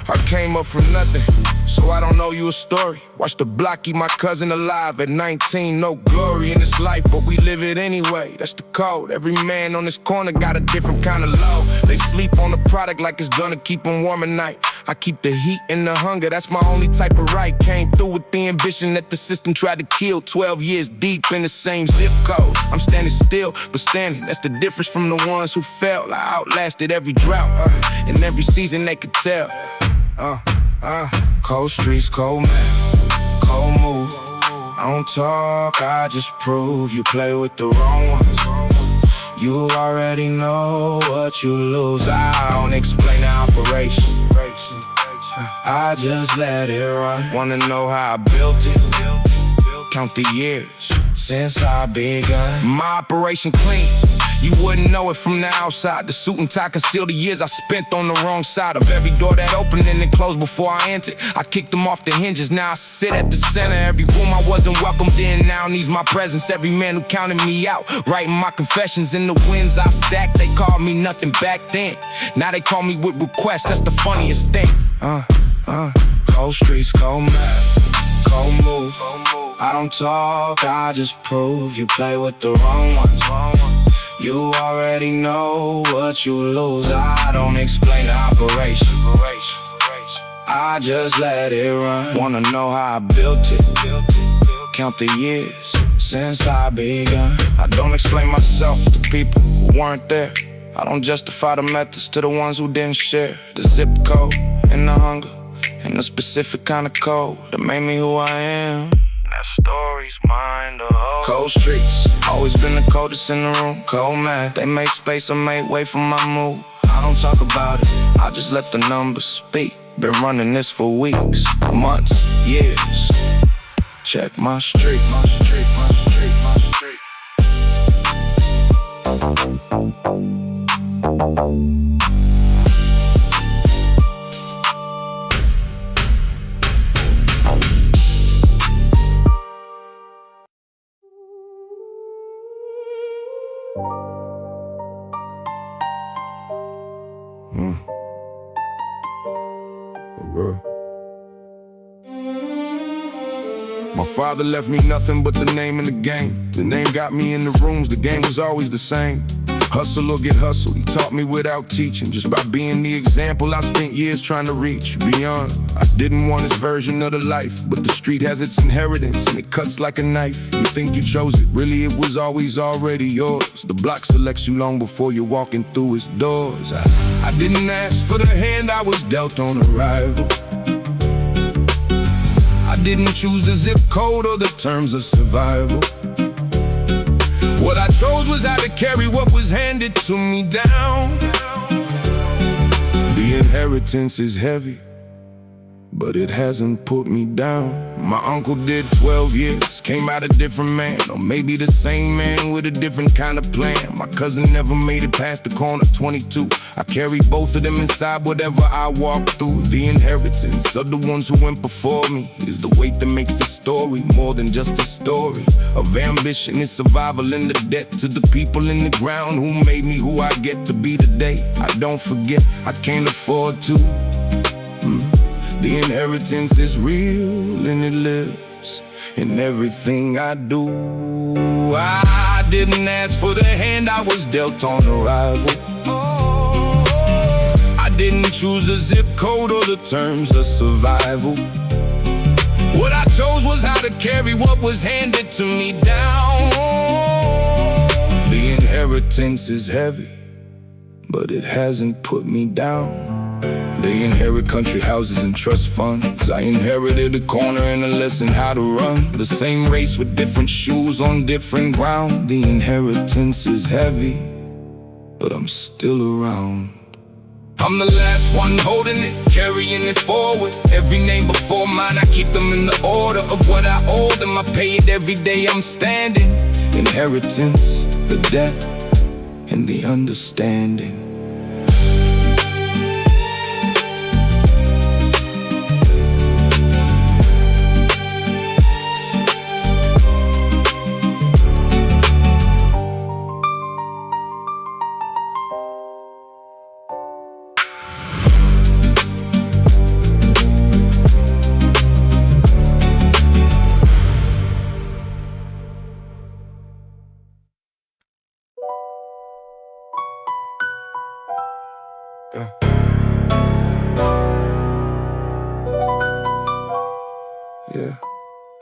I came up from nothing, so I don't know you a story. Watch the block keep my cousin alive at 19. No glory in this life, but we live it anyway. That's the code. Every man on this corner got a different kind of low. They sleep on the product like it's gonna keep them warm at night. I keep the heat and the hunger, that's my only type of right. Came through with the ambition that the system tried to kill. 12 years deep in the same zip code. I'm standing still, but standing, that's the difference from the ones who fell. I outlasted every drought, in every season they could tell. Cold streets, cold man, cold move. I don't talk, I just prove. You play with the wrong ones, you already know what you lose. I don't explain the operation, I just let it run. Wanna know how I built it? Count the years since I begun. My operation clean, you wouldn't know it from the outside. The suit and tie conceal the years I spent on the wrong side of every door that opened and then closed before I entered. I kicked them off the hinges, now I sit at the center. Every room I wasn't welcomed in now needs my presence. Every man who counted me out, writing my confessions in the wins I stacked. They called me nothing back then, now they call me with requests, that's the funniest thing. Cold streets, cold math, cold move. I don't talk, I just prove. You play with the wrong ones, you already know what you lose. I don't explain the operation, I just let it run. Wanna know how I built it? Count the years since I begun. I don't explain myself to people who weren't there. I don't justify the methods to the ones who didn't share. The zip code and the hunger and the specific kind of code that made me who I am. That story's mine to hold. Cold streets, always been the coldest in the room. Cold man, they make space or make way for my move. I don't talk about it, I just let the numbers speak. Been running this for weeks, months, years. Check my streak, my streak, my streak, my streak. My father left me nothing but the name in the game. The name got me in the rooms, the game was always the same. Hustle or get hustled, he taught me without teaching. Just by being the example I spent years trying to reach beyond. I didn't want his version of the life, but the street has its inheritance and it cuts like a knife. You think you chose it, really it was always already yours. The block selects you long before you're walking through its doors. I didn't ask for the hand I was dealt on arrival. I didn't choose the zip code or the terms of survival. What I chose was how to carry what was handed to me down. The inheritance is heavy, but it hasn't put me down. My uncle did 12 years, came out a different man, or maybe the same man with a different kind of plan. My cousin never made it past the corner, 22. I carry both of them inside whatever I walk through. The inheritance of the ones who went before me is the weight that makes the story more than just a story of ambition and survival, and the debt to the people in the ground who made me who I get to be today. I don't forget, I can't afford to. The inheritance is real and it lives in everything I do. I didn't ask for the hand I was dealt on arrival. I didn't choose the zip code or the terms of survival. What I chose was how to carry what was handed to me down. The inheritance is heavy, but it hasn't put me down. They inherit country houses and trust funds. I inherited a corner and a lesson how to run. The same race with different shoes on different ground. The inheritance is heavy, but I'm still around. I'm the last one holding it, carrying it forward. Every name before mine, I keep them in the order of what I owe them. I pay it every day I'm standing. Inheritance, the debt, and the understanding.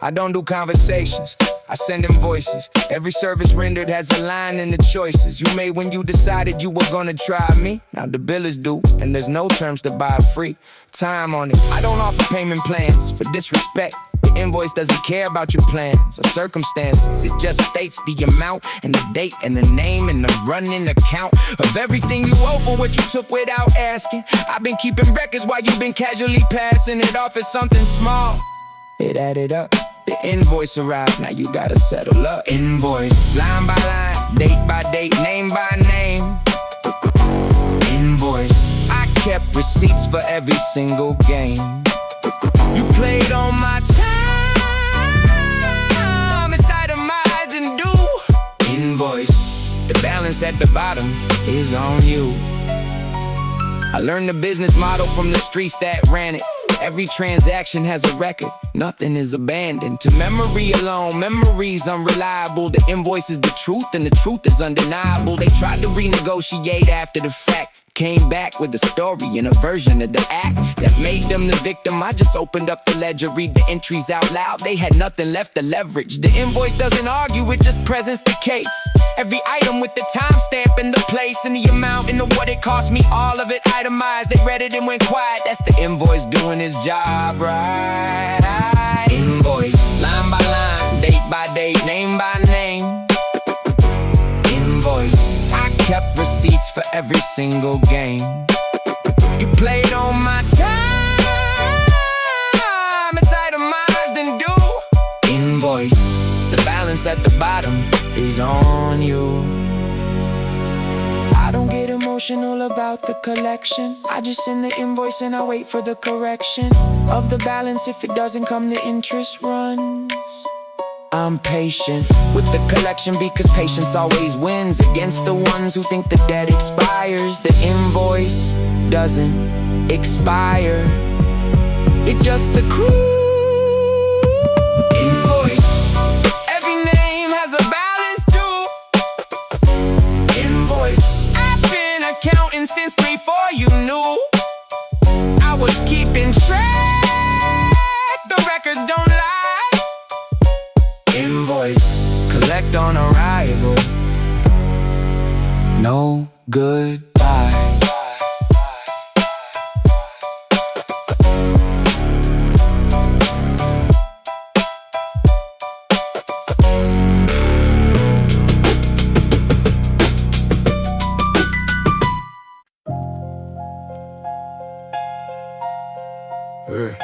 I don't do conversations, I send invoices. Every service rendered has a line in the choices you made when you decided you were gonna try me. Now the bill is due, and there's no terms to buy free time on it. I don't offer payment plans for disrespect. The invoice doesn't care about your plans or circumstances. It just states the amount and the date and the name and the running account of everything you owe for what you took without asking. I've been keeping records while you've been casually passing it off as something small. It added up. The invoice arrived, now you gotta settle up. Invoice, line by line, date by date, name by name. Invoice, I kept receipts for every single game. You played on my time, it's itemized and due. Invoice, the balance at the bottom is on you. I learned the business model from the streets that ran it. Every transaction has a record, nothing is abandoned to memory alone. Memory's unreliable. The invoice is the truth and the truth is undeniable. They tried to renegotiate after the fact, came back with a story and a version of the act that made them the victim. I just opened up the ledger, read the entries out loud. They had nothing left to leverage. The invoice doesn't argue, it just presents the case. Every item with the timestamp and the place and the amount and the what it cost me, all of it itemized. They read it and went quiet. That's the invoice doing his job right. Invoice, line by line, date by date, name by name. Invoice, I kept receipts for every single game. You played on my time, it's itemized and due. Invoice, the balance at the bottom is on you. I don't get emotional about the collection. I just send the invoice and I wait for the correction of the balance. If it doesn't come, the interest runs. I'm patient with the collection because patience always wins against the ones who think the debt expires. The invoice doesn't expire, it just accrues. Invoice, every name has a balance due. Invoice, I've been accounting since before you knew. I was keeping track, the records don't lie. Invoice, collect on arrival, no goodbye. Hey.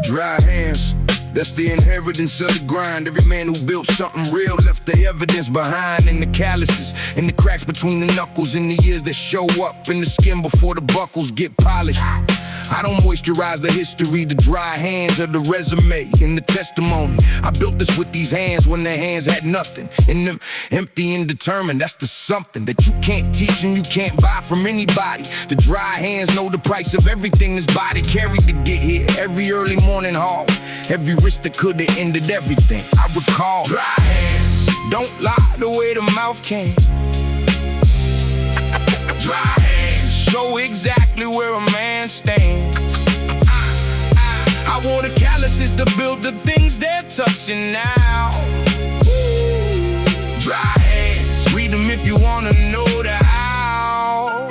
Dry hands, that's the inheritance of the grind. Every man who built something real left the evidence behind. In the calluses, in the cracks between the knuckles, in the years that show up in the skin before the buckles get polished. I don't moisturize the history, the dry hands of the resume and the testimony. I built this with these hands when their hands had nothing in them, empty and determined. That's the something that you can't teach and you can't buy from anybody. The dry hands know the price of everything this body carried to get here. Every early morning haul, every risk that could have ended everything. I recall dry hands don't lie the way the mouth can. Dry hands show exactly where a man stands. I wore the calluses to build the things they're touching now. Dry hands, read them if you wanna know the how.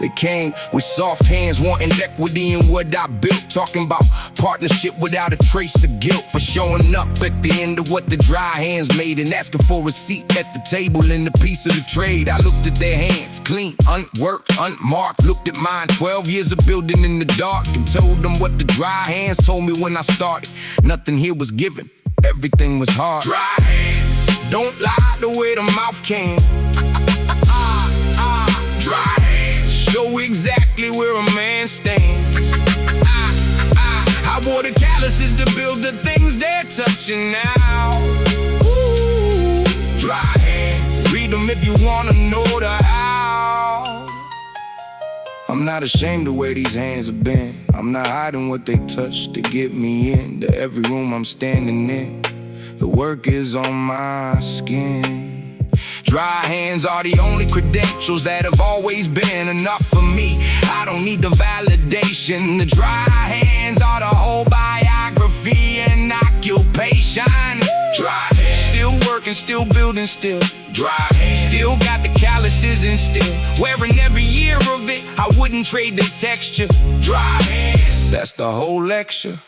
They came with soft hands, wanting equity in what I built. Talking about partnership without a trace of guilt. For showing up at the end of what the dry hands made and asking for a seat at the table and a piece of the trade. I looked at their hands, clean, unworked, unmarked. Looked at mine, 12 years of building in the dark, and told them what the dry hands told me when I started. Nothing here was given, everything was hard. Dry hands don't lie the way the mouth can. Dry hands show exactly where a man stands. I wore the calluses to build the things they're touching now. Dry hands, read them if you wanna know the how. I'm I'm not ashamed of where these hands have been. I'm not hiding what they touched to get me in to every room I'm standing in. The work is on my skin. Dry hands are the only credentials that have always been enough for me. I don't need the validation. The dry hands are the whole biography and occupation. Dry hands. Still working, still building, still dry hands. Still got the calluses and still wearing every year of it. I wouldn't trade the texture. Dry hands. That's the whole lecture.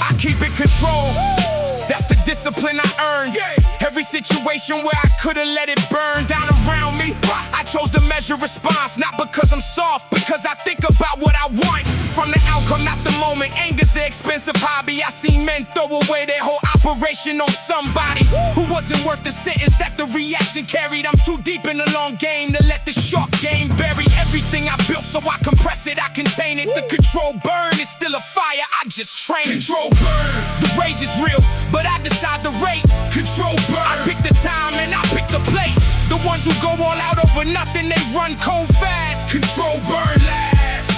I keep it controlled. That's the discipline I earned. Every situation where I could've let it burn down around me, I chose to measure response, not because I'm soft, because I think about what I want from the outcome, not the moment. Anger's an expensive hobby. I seen men throw away their whole operation on somebody who wasn't worth the sentence that the reaction carried. I'm too deep in the long game to let the short game bury everything I built, so I compress it, I contain it. The control burn is still a fire, I just train it. Control burn. The rage is real, but I decide the rate. Control burn. I pick the time and I pick the place. The ones who go all out over nothing, they run cold fast. Control burn last.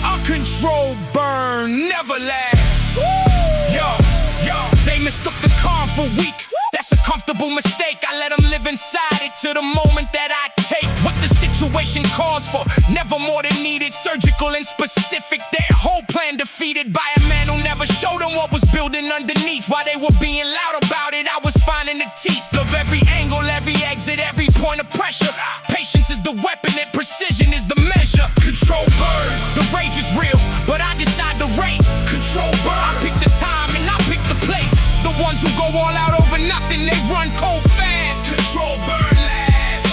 Uncontrolled burn never lasts. Yo, they mistook the calm for weak. That's a comfortable mistake. I let them live inside it to the moment that I take what the situation calls for. Never more than needed, surgical and specific. Their whole plan defeated by a man who never showed them what was building underneath. While they were being loud about it, I was finding the teeth of every angle, every exit, every point of pressure. Patience is the weapon and precision is the measure. Control burn. The rage is real, but I decide the rate. Control burn. I pick the time and I pick the place. The ones who go all out over nothing, they run cold fast. Control burn last.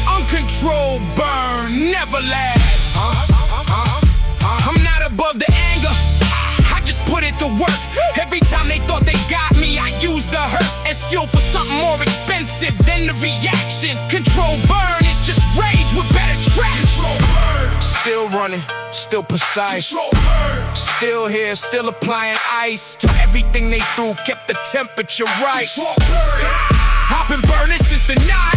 Uncontrolled burn never lasts. I'm not above the anger, I just put it to work. Every time they thought they got me, I used the hurt as fuel for something more expensive than the reaction. Control burn is just rage with better traction. Control burn. Still running, still precise. Control burn. Still here, still applying ice to everything they threw, kept the temperature right. Control burn. I've been burning since the night.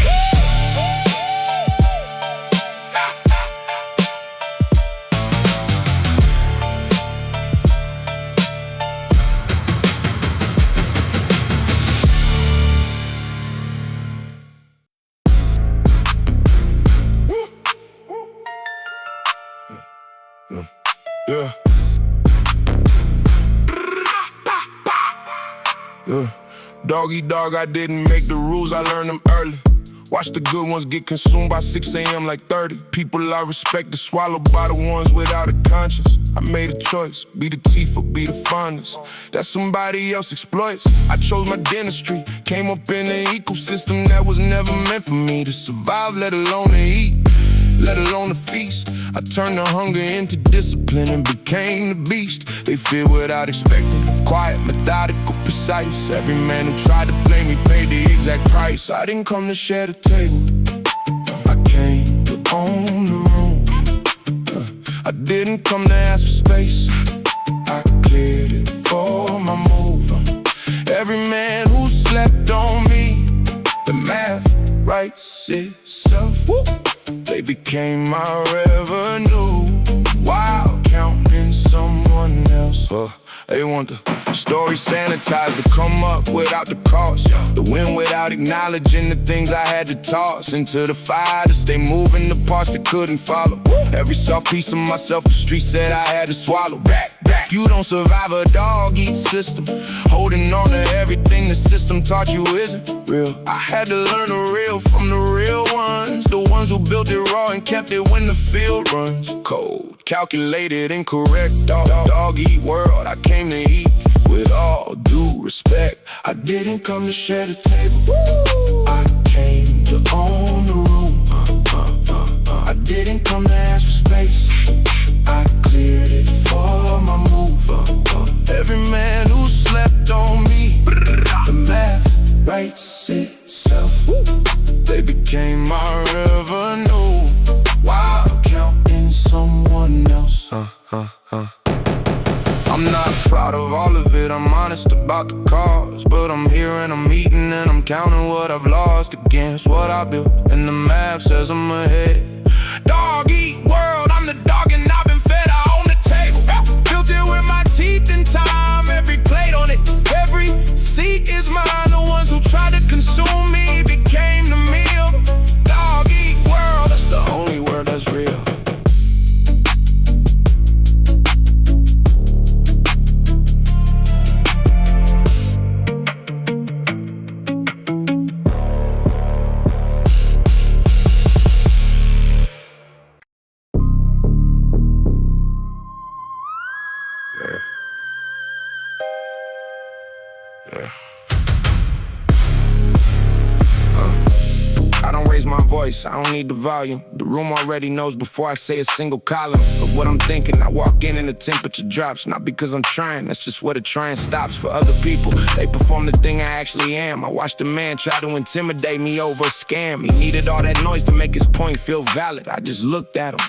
Doggy dog, I didn't make the rules, I learned them early. Watch the good ones get consumed by 6 a.m. like 30. People I respect are swallowed by the ones without a conscience. I made a choice, be the teeth or be the fondness that somebody else exploits. I chose my dentistry, came up in an ecosystem that was never meant for me to survive, let alone to eat, let alone to feast. I turned the hunger into discipline and became the beast they fear without expecting. Quiet, methodical, precise. Every man who tried to blame me paid the exact price. I didn't come to share the table, I came to own the room. I didn't come to ask for space, I cleared it for my move. Every man who slept on me, the math writes itself. Woo. They became my revenue while counting someone else. They want the story sanitized to come up without the cost. The win without acknowledging the things I had to toss into the fire to stay moving the parts that couldn't follow. Every soft piece of myself the street said I had to swallow. Back. You don't survive a dog-eat system, holding on to everything the system taught you isn't real. I had to learn the real from the real ones, the ones who built it raw and kept it when the field runs cold. Calculated, incorrect, dog-eat world I came to eat. With all due respect, I didn't come to share the table. I came to own the room. I didn't come to ask for space. I cleared it for my move. Every man who slept on me, the math writes itself. They became my revenue while counting someone else. I'm not proud of all of it, I'm honest about the cause. But I'm here and I'm eating and I'm counting what I've lost against what I built. And the map says I'm ahead. Dog eat world, I'm the dog and I've been fed. I own the table, built it with my teeth and time. Every plate on it, every seat is mine. The ones who tried to consume me became the meal. Dog eat world, that's the only word that's real. I don't raise my voice, I don't need the volume. The room already knows before I say a single column of what I'm thinking. I walk in and the temperature drops, not because I'm trying, that's just where the trying stops. For other people, they perform the thing I actually am. I watched a man try to intimidate me over a scam. He needed all that noise to make his point feel valid. I just looked at him.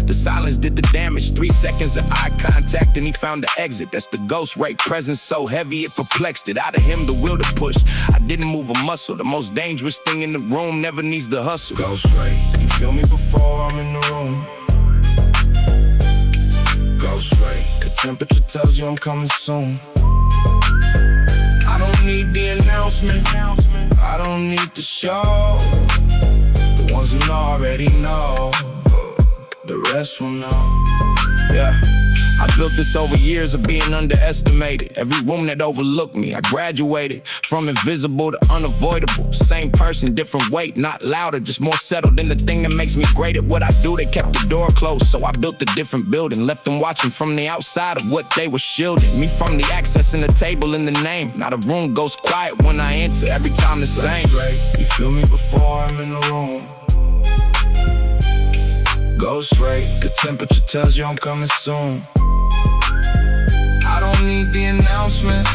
The silence did the damage. 3 seconds of eye contact and he found the exit. That's the ghost right presence so heavy it perplexed it. Out of him the will to push, I didn't move a muscle. The most dangerous thing in the room never needs the hustle. Ghost right, you feel me before I'm in the room. Ghost right, the temperature tells you I'm coming soon. I don't need the announcement, I don't need the show. The ones who know already know, the rest will know. Yeah, I built this over years of being underestimated. Every room that overlooked me, I graduated from invisible to unavoidable. Same person, different weight, not louder, just more settled in the thing that makes me great at what I do. They kept the door closed, so I built a different building. Left them watching from the outside of what they were shielding. Me from the access and the table in the name. Now the room goes quiet when I enter, every time the same. Right, you feel me before I'm in the room. Ghost right, the temperature tells you I'm coming soon. I don't need the announcement,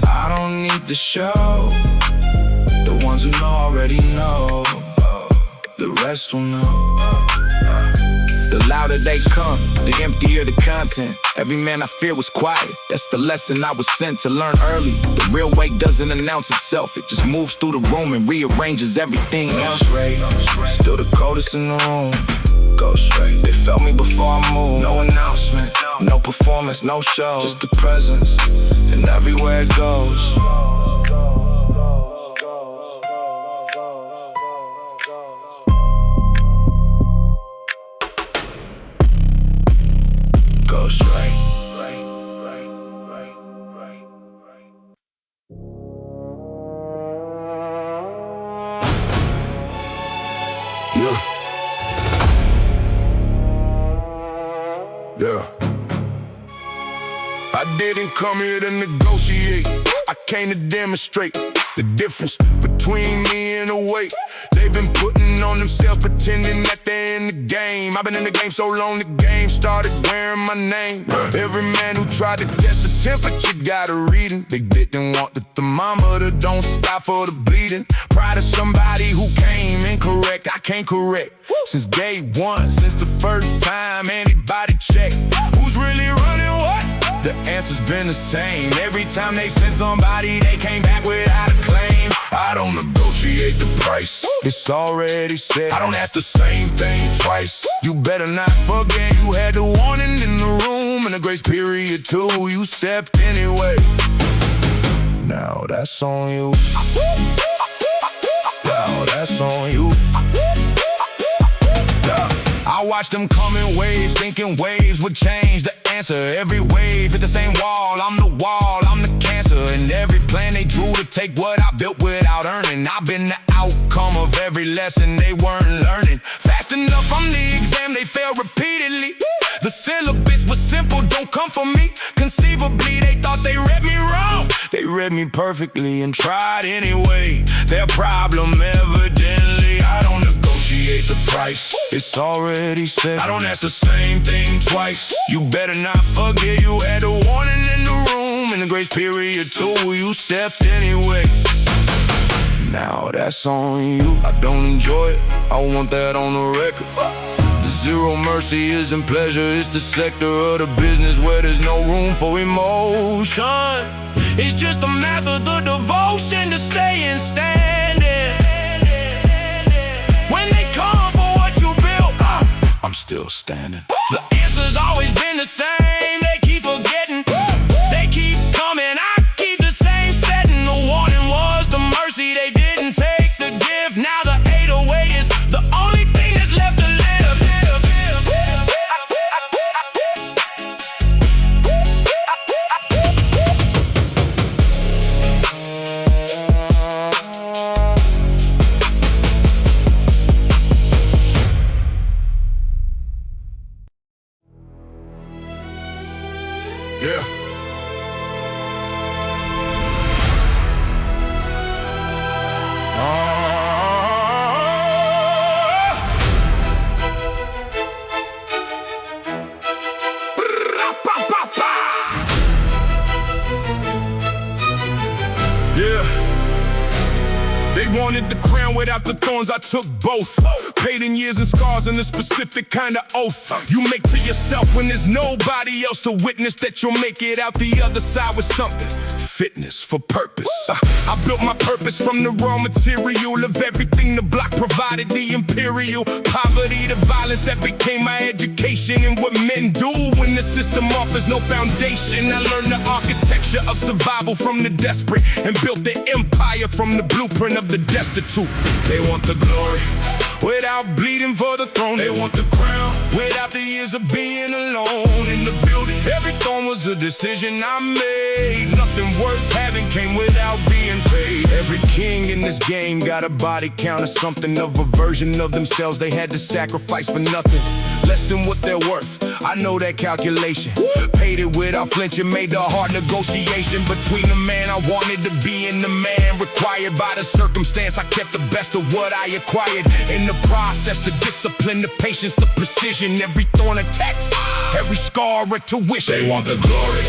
I don't need the show. The ones who know already know, the rest will know. The louder they come, the emptier the content. Every man I fear was quiet, that's the lesson I was sent to learn early. The real weight doesn't announce itself, it just moves through the room and rearranges everything else. Still the coldest in the room. Go straight, they felt me before I moved. No announcement, no performance, no show, just the presence, and everywhere it goes. Go straight. Yeah. I didn't come here to negotiate, I came to demonstrate the difference between me and the weight they've been putting on themselves, pretending that they're in the game. I've been in the game so long, the game started wearing my name. Every man who tried to test the temperature got a reading. They didn't want the thermometer, don't stop for the bleeding. Pride of somebody who came incorrect, I can't correct. Since day one, since the first time anybody checked who's really running what, the answer's been the same. Every time they sent somebody, they came back without a claim. I don't negotiate the price, it's already set. I don't ask the same thing twice. You better not forget you had the warning in the room, and the grace period too. You stepped anyway, now that's on you. Now that's on you. I watched them come in waves, thinking waves would change the answer. Every wave hit the same wall, I'm the wall, I'm the cancer. And every plan they drew to take what I built without earning. I've been the outcome of every lesson they weren't learning. Fast enough, I'm the exam they failed repeatedly. The syllabus was simple, don't come for me. Conceivably, they thought thought they read me wrong. They read me perfectly and tried anyway. Their problem evidently, I don't negotiate the price. It's already set. I don't ask the same thing twice. You better not forget you had a warning in the room. In the grace period too, you stepped anyway. Now that's on you. I don't enjoy it, I want that on the record. The zero mercy isn't pleasure, it's the sector of the business where there's no room for emotion. It's just the math of the devotion to staying standing. When they come for what you built, I'm still standing. The answer's always been the same. They keep forgetting, they keep coming, I keep the same setting. The warning was the mercy, they didn't take the gift. Now the 808 is the only thing that's left to live. Yeah. They wanted the crown without the thorns, I took both. Paid in years and scars and a specific kind of oath you make to yourself when there's nobody else to witness that you'll make it out the other side with something. Fitness for purpose. I built my purpose from the raw material of everything the block provided. The imperial poverty, the violence that became my education, and what men do when the system offers no foundation. I learned the architecture of survival from the desperate and built the empire from the blueprint of the destitute. They want the glory without bleeding for the throne. They want the crown without the years of being alone in the building. Every thorn was a decision I made. Nothing worth having came without being paid. Every king in this game got a body count or something of a version of themselves they had to sacrifice for nothing, less than what they're worth. I know that calculation. Paid it without flinching, made the hard negotiation between the man I wanted to be and the man required by the circumstance. I kept the best of what I acquired in the process, the discipline, the patience, the precision. Every thorn a tax, every scar a tuition. They want the glory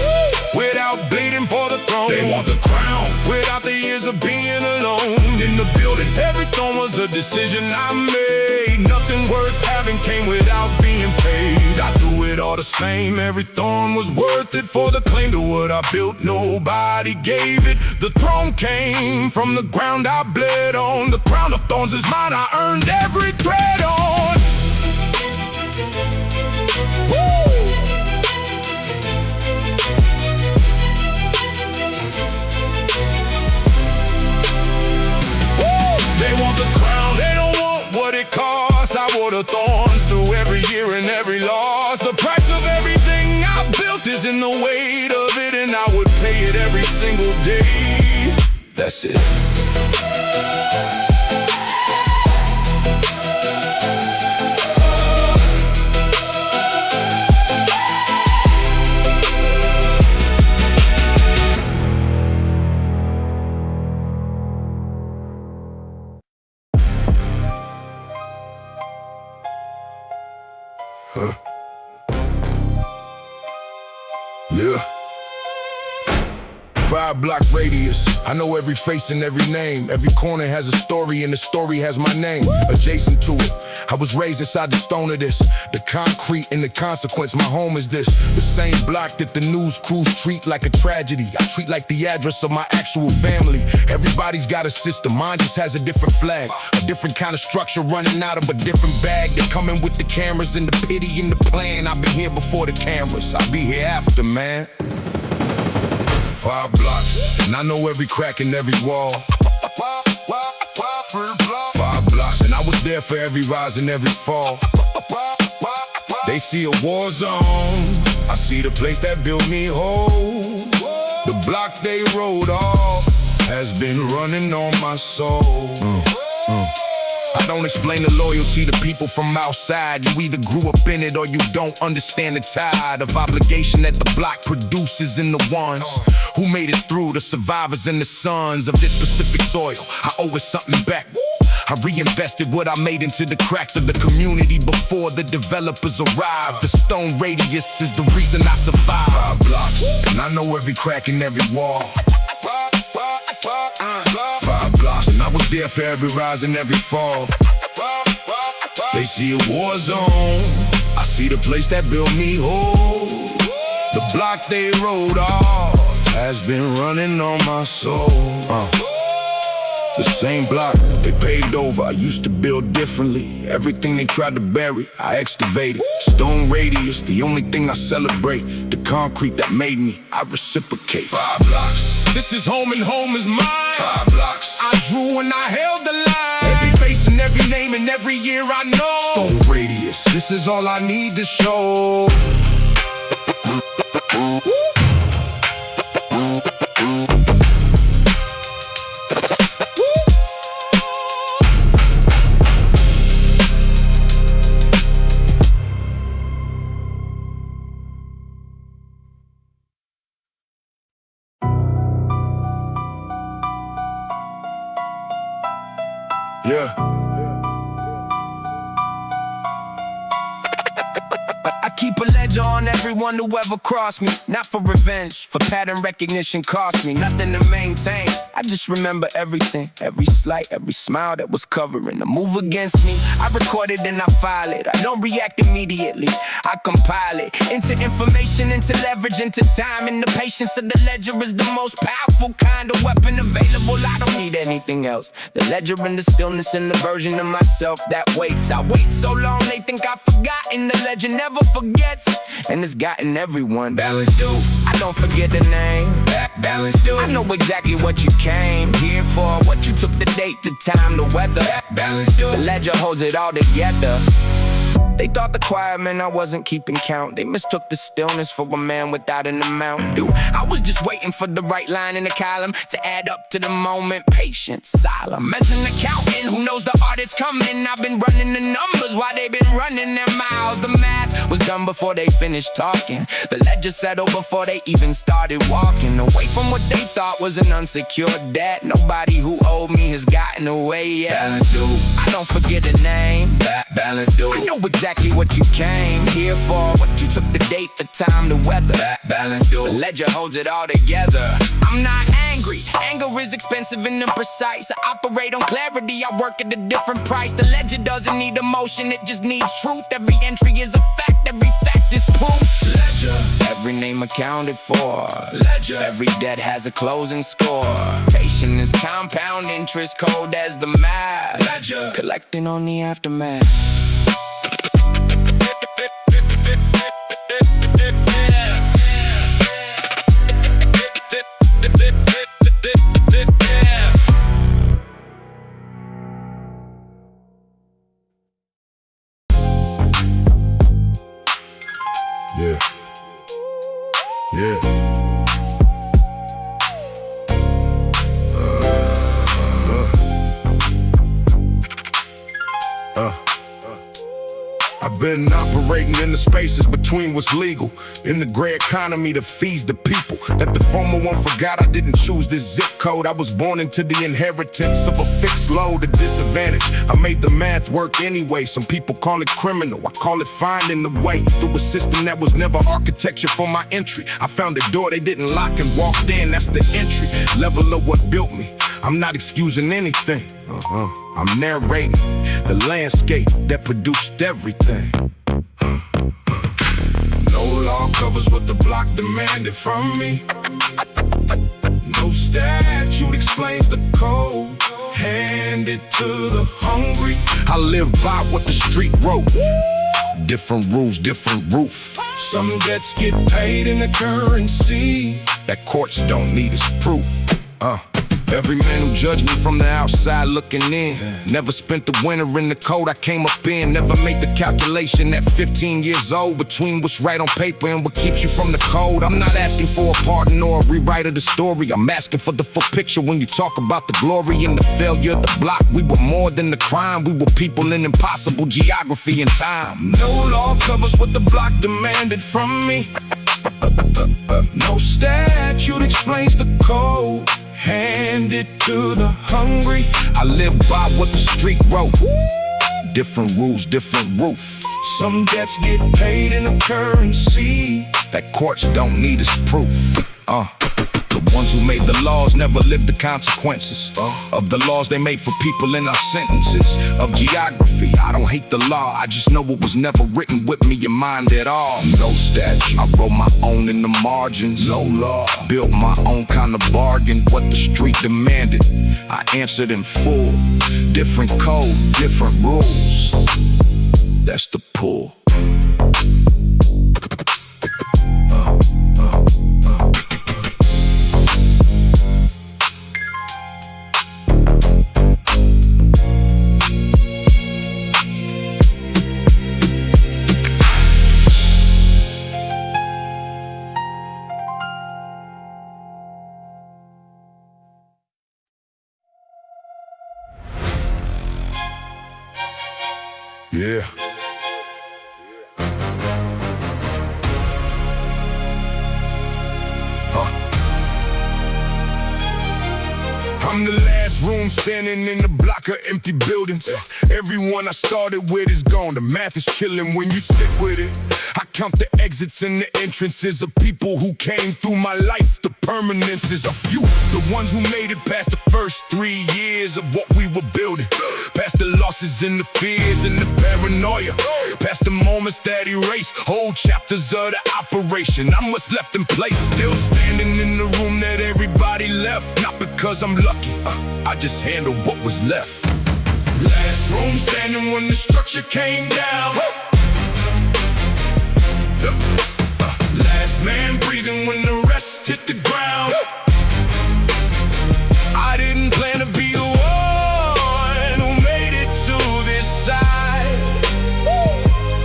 without bleeding for the throne. They want the crown without the years of being alone in the building. Every thorn was a decision I made. Nothing worth having came without being paid. I do it all the same. Every thorn was worth it for the claim to what I built. Nobody gave it. The throne came from the ground I bled on. The crown of thorns is mine, I earned every thread on. Woo! They want the crown, they don't want what it costs. I wore the thorns through every year and every loss. The price of everything I built is in the weight of it, and I would pay it every single day. That's it. Yeah. 5-block radius, I know every face and every name. Every corner has a story and the story has my name adjacent to it. I was raised inside the stone of this, the concrete and the consequence. My home is this, the same block that the news crews treat like a tragedy. I treat like the address of my actual family. Everybody's got a system, mine just has a different flag, a different kind of structure running out of a different bag. They're coming with the cameras and the pity and the plan. I've been here before the cameras, I'll be here after, man. 5 blocks, and I know every crack in every wall. 5 blocks, and I was there for every rise and every fall. They see a war zone, I see the place that built me whole. The block they rode off has been running on my soul. I don't explain the loyalty to people from outside. You either grew up in it or you don't understand the tide of obligation that the block produces in the ones who made it through, the survivors and the sons of this specific soil. I owe it something back. I reinvested what I made into the cracks of the community before the developers arrived. The stone radius is the reason I survived. 5 blocks, and I know every crack in every wall. 5 blocks, and I was there for every rise and every fall. They see a war zone, I see the place that built me whole. The block they rode off has been running on my soul. The same block they paved over, I used to build differently. Everything they tried to bury, I excavated. Stone radius, the only thing I celebrate. The concrete that made me, I reciprocate. 5 blocks, this is home and home is mine. 5 blocks, I drew and I held the line. Every face and every name and every year I know. Stone radius, this is all I need to show. Yeah. I keep a ledger on everyone who ever crossed me. Not for revenge, for pattern recognition cost me nothing to maintain. I just remember everything, every slight, every smile that was covering a move against me. I record it and I file it. I don't react immediately, I compile it into information, into leverage, into time. And the patience of the ledger is the most powerful kind of weapon available. I don't need anything else. The ledger and the stillness and the version of myself that waits. I wait so long they think I've forgotten. The ledger never forgets, and it's gotten everyone. Balance due, I don't forget the name. Balance due, I know exactly what you came here for, what you took, the date, the time, the weather. Balance due, the ledger holds it all together. They thought the quiet meant I wasn't keeping count. They mistook the stillness for a man without an amount. Dude, I was just waiting for the right line in the column to add up to the moment. Patient, solemn, as an accountant who knows the art is coming. I've been running the numbers while they've been running their mouths. The math was done before they finished talking. The ledger settled before they even started walking away from what they thought was an unsecured debt. Nobody who owed me has gotten away yet. Balance due, I don't forget a name. Balance due, I know exactly what you came here for, what you took, the date, the time, the weather. Balance due, the ledger holds it all together. I'm not angry, anger is expensive and imprecise. I operate on clarity, I work at a different price. The ledger doesn't need emotion, it just needs truth. Every entry is a fact, every fact is proof. Ledger, every name accounted for. Ledger, every debt has a closing score. Patient is compound interest, cold as the math. Ledger, collecting on the aftermath. Yeah. Yeah. I've been operating in the spaces between what's legal, in the gray economy that feeds the people. That the former one forgot I didn't choose this zip code. I was born into the inheritance of a fixed load, a disadvantage. I made the math work anyway. Some people call it criminal, I call it finding the way through a system that was never architecture for my entry. I found a door they didn't lock and walked in, that's the entry level of what built me. I'm not excusing anything, I'm narrating the landscape that produced everything. No law covers what the block demanded from me. No statute explains the code. Hand it to the hungry. I live by what the street wrote. Different rules, different roof. Some debts get paid in the currency that courts don't need as proof. Every man who judged me from the outside looking in. Never spent the winter in the cold I came up in. Never made the calculation at 15 years old between what's right on paper and what keeps you from the cold. I'm not asking for a pardon or a rewrite of the story. I'm asking for the full picture when you talk about the glory and the failure of the block. We were more than the crime. We were people in impossible geography and time. No law covers what the block demanded from me. No statute explains the code. Hand it to the hungry. I live by what the street wrote. Different rules, different roof. Some debts get paid in a currency that courts don't need as proof. The ones who made the laws never lived the consequences of the laws they made for people in our sentences. Of geography, I don't hate the law, I just know it was never written with me in mind at all. No statute, I wrote my own in the margins. No law, built my own kind of bargain. What the street demanded, I answered in full. Different code, different rules. That's the pull. Yeah. I'm the last room standing in the block of empty buildings. Everyone I started with is gone. The math is chilling when you sit with it. I count the exits and the entrances of people who came through my life. The permanence is a few. The ones who made it past the first 3 years of what we were building. Past the losses and the fears and the paranoia. Past the moments that erase whole chapters of the operation. I'm what's left in place. Still standing in the room that everybody left. Not because I'm lucky, I just handled what was left. Last room standing when the structure came down. Last man breathing when the rest hit the ground. I didn't plan to be the one who made it to this side.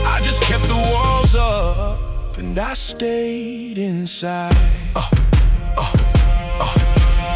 I just kept the walls up and I stayed inside.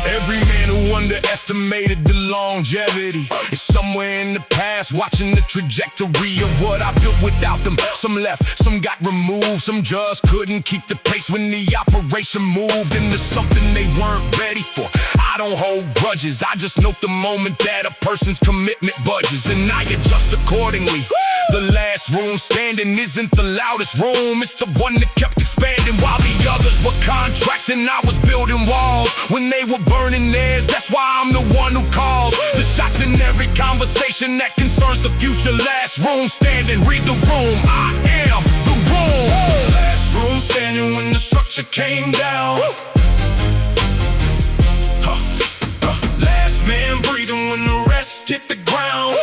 Every man who underestimated the longevity is somewhere in the past, watching the trajectory of what I built without them. Some left, some got removed, some just couldn't keep the pace when the operation moved into something they weren't ready for. I don't hold grudges, I just note the moment that a person's commitment budges, and I adjust accordingly. The last room standing isn't the loudest room, it's the one that kept expanding while the others were contracting. I was building walls when they were burning theirs. That's why I'm the one who calls the shots in every conversation that concerns the future. Last room standing, read the room, I am the room. Last room standing when the structure came down. Last man breathing when the rest hit the ground.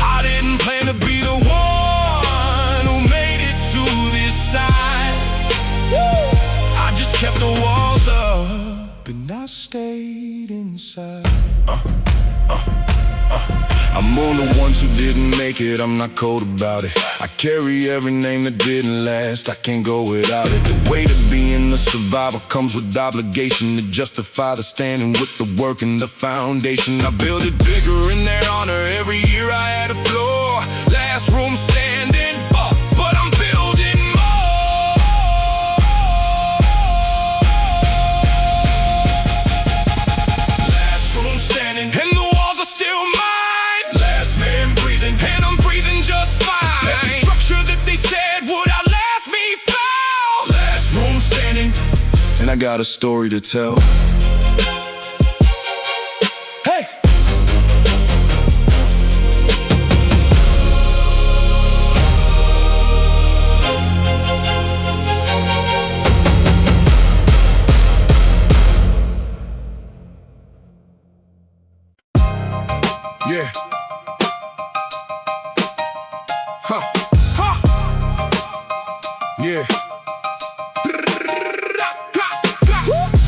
I didn't plan to be the one who made it to this side. I just kept the walls up and I stayed inside. I'm on the ones who didn't make it, I'm not cold about it. I carry every name that didn't last, I can't go without it. The weight of being a survivor comes with obligation to justify the standing with the work and the foundation. I build it bigger in their honor, every year I had a floor. Last room standing, but I'm building more. Last room standing, and the walls are still mine. Last man breathing, and I'm breathing just fine. Let the structure that they said would outlast me fell. Last room standing, and I got a story to tell. Hey! Yeah. Yeah.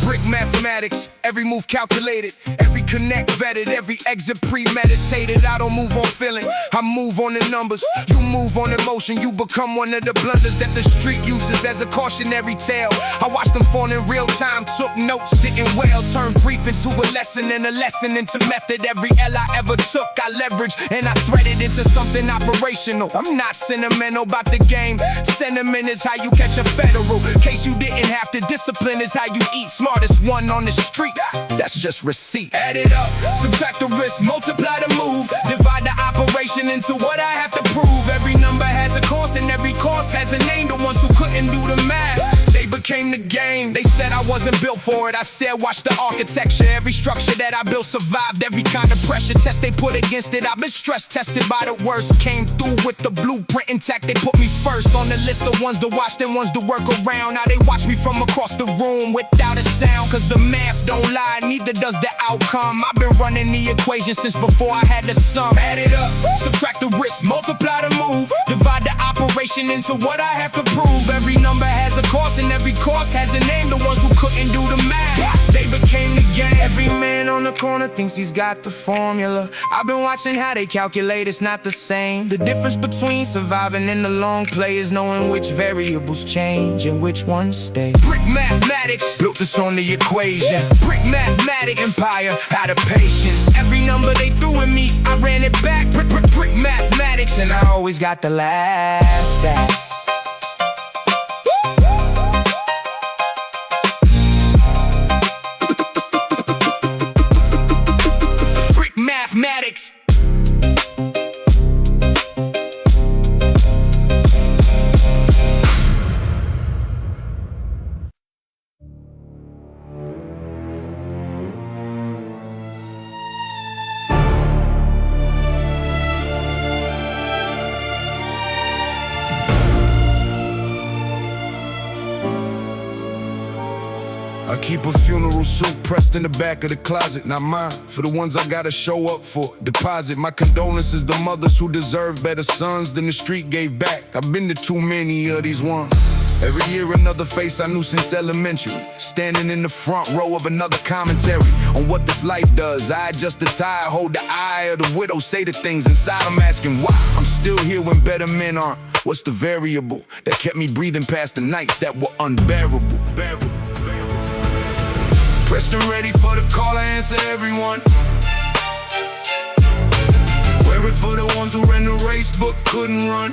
Brick mathematics, every move calculated, every connect vetted, every exit premeditated. I don't move on feeling, I move on the numbers. You move on emotion, you become one of the blunders that the street uses as a cautionary tale. I watched them fall in real time, took notes, didn't wail. Turned grief into a lesson and a lesson into method. Every L I ever took, I leveraged and I threaded into something operational. I'm not sentimental about the game. Sentiment is how you catch a federal case. You didn't have to. Discipline is how you eat. Smartest one on the street, that's just receipt. Add it up, subtract the risk, multiply the move, divide the operation into what I have to prove. Every number has a cost and every cost has a name. The ones who couldn't do the math, they became the game. They said I wasn't built for it. I said watch the architecture. Every structure that I built survived every kind of pressure test they put against it. I've been stress tested by the worst. Came through with the blueprint intact. They put me first on the list of ones to watch, then ones to work around. Now they watch me from across the room without a sound, cause the math don't lie, neither does the outcome. I've been running the equation since before I had the sum. Add it up, subtract the risk, multiply the move, divide the operation into what I have to prove. Every number has a cost and every cost has a name. The ones who couldn't do the math, they became the game. Every man on the corner thinks he's got the formula. I've been watching how they calculate, it's not the same. The difference between surviving and the long play is knowing which variables change and which ones stay. Brick mathematics, built this on the equation. Brick mathematic empire, out of patience. Every number they threw at me, I ran it back. Brick mathematics, and I always got the last stat. Brick mathematics. I keep a funeral suit pressed in the back of the closet, not mine, for the ones I gotta show up for. Deposit my condolences to mothers who deserve better sons than the street gave back. I've been to too many of these ones. Every year another face I knew since elementary, standing in the front row of another commentary on what this life does. I adjust the tie, hold the eye of the widow, say the things inside I'm asking why I'm still here when better men aren't. What's the variable that kept me breathing past the nights that were unbearable? Pressed and ready for the call, I answer everyone. Wear it for the ones who ran the race but couldn't run.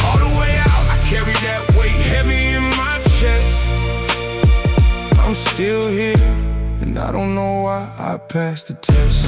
All the way out, I carry that weight heavy in my chest. I'm still here, and I don't know why I passed the test.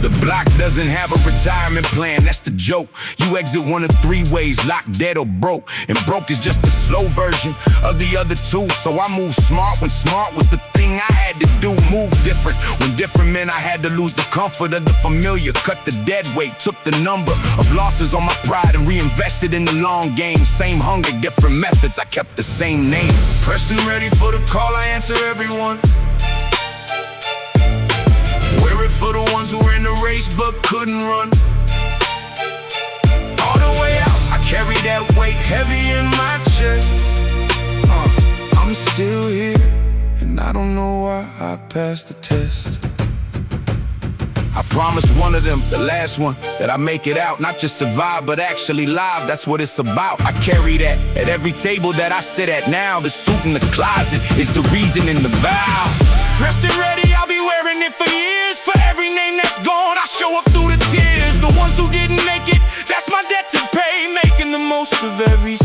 The block doesn't have a retirement plan, that's the joke. You exit one of three ways, locked, dead, or broke. And broke is just a slow version of the other two. So I moved smart when smart was the thing I had to do. Move different when different meant I had to lose the comfort of the familiar. Cut the dead weight, took the number of losses on my pride and reinvested in the long game. Same hunger, different methods, I kept the same name. Pressed and ready for the call, I answer everyone. Wear it for the ones who ran the race but couldn't run. All the way out, I carry that weight heavy in my chest. I'm still here, and I don't know why I passed the test. I promised one of them, the last one, that I make it out, not just survive, but actually live, that's what it's about. I carry that at every table that I sit at now. The suit in the closet is the reason in the vow. Dressed and ready, I'll be wearing it for years. For every name that's gone, I show up through the tears. The ones who didn't make it, that's my debt to pay. Making the most of every